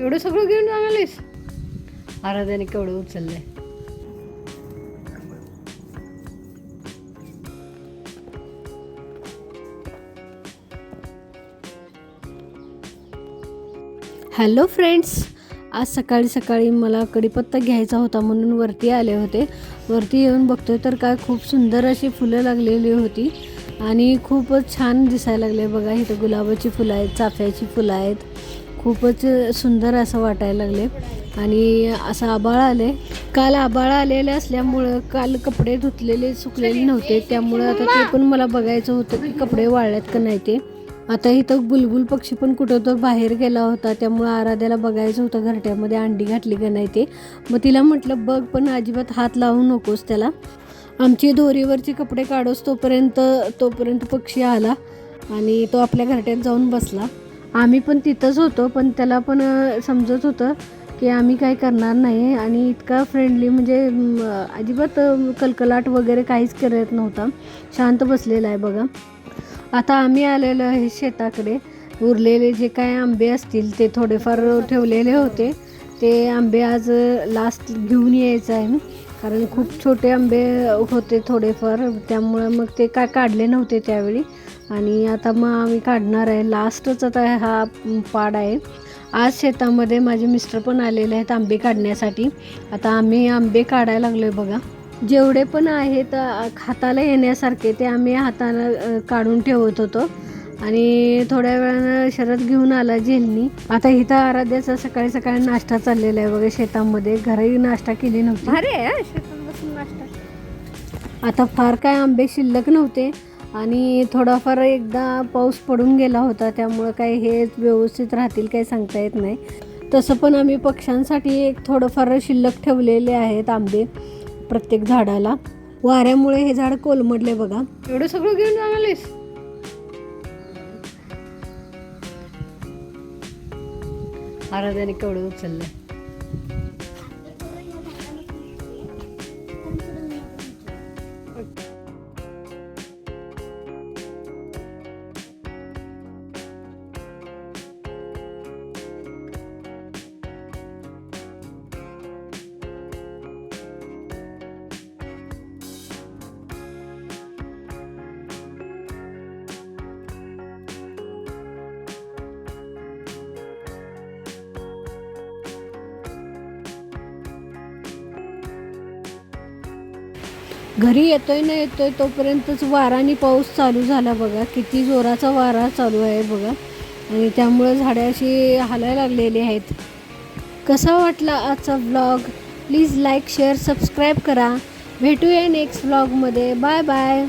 एवढं सगळं घेऊन जाणारलीस? आराध्याने केवढं उचललंय. हॅलो फ्रेंड्स, आज सकाळी सकाळी मला कढीपत्ता घ्यायचा होता म्हणून वरती आले होते. वरती येऊन बघतोय तर काय खूप सुंदर अशी फुलं लागलेली होती आणि खूपच छान दिसायला लागले. बघा इथं गुलाबाची फुलं आहेत, चाफ्याची फुलं आहेत. खूपच सुंदर असं वाटायला लागले आणि असं आभाळ आले. काल आभाळ आलेले असल्यामुळं काल कपडे धुतलेले सुकलेले नव्हते, त्यामुळं आता ते पण मला बघायचं होतं की कपडे वाळल्यात का नाही ते. आता इथं बुलबुल पक्षी पण कुठं तर बाहेर गेला होता, त्यामुळं आराध्याला बघायचं होतं घरट्यामध्ये अंडी घातली का नाही ते. मग तिला म्हटलं बघ, पण अजिबात हात लावू नकोस त्याला. आमची दोरीवरची कपडे काढोस तोपर्यंत पक्षी आला आणि तो आपल्या घरट्यात जाऊन बसला. आम्ही पण तिथंच होतो, पण त्याला पण समजत होतं की आम्ही काय करणार नाही आणि इतका फ्रेंडली म्हणजे अजिबात कलकलाट वगैरे काहीच करत नव्हता. शांत बसलेला आहे बघा. आता आम्ही आलेलो आहे शेताकडे. उरलेले जे काय आंबे असतील ते थोडेफार ठेवलेले होते, ते आंबे आज लास्ट घेऊन यायचं आहे, कारण खूप छोटे आंबे होते थोडेफार, त्यामुळं मग ते काय काढले नव्हते त्यावेळी आणि आता मग आम्ही काढणार आहे. लास्टच आता हा पाड आहे. आज शेतामध्ये माझे मिस्टर पण आलेले आहेत आंबे काढण्यासाठी. आता आम्ही आंबे काढायला लागलो आहे बघा. जेवढे पण आहेत हाताला येण्यासारखे ते आम्ही हाताला काढून ठेवत होतो आणि थोड्या वेळानं शरद घेऊन आला झेलनी. आता इथं आराध्याचा सकाळी सकाळी नाश्ता चाललेला आहे बघा शेतामध्ये. घरी नाश्ता केली नव्हती. अरे शेतात बसून नाश्ता. आता फार काय आंबे शिल्लक नव्हते आणि थोडाफार एकदा पाऊस पडून गेला होता, त्यामुळं काही हे व्यवस्थित राहतील काही सांगता येत नाही. तसं पण आम्ही पक्ष्यांसाठी एक थोडंफार शिल्लक ठेवलेले आहेत आंबे प्रत्येक झाडाला. वाऱ्यामुळे हे झाड कोलमडले बघा. एवढं सगळं घेऊन जाणारलीस? आराध्याने केवढं उचललंय. घरी येतोय ना येतोय तोपर्यंतच वारा आणि पाऊस चालू झाला बघा. किती जोराचा वारा चालू आहे बघा आणि त्यामुळे झाडे अशी हालायला लागलेली आहेत. कसा वाटला आजचा vlog? Please like, share, subscribe करा. भेटूया नेक्स्ट व्लॉगमध्ये. Bye bye.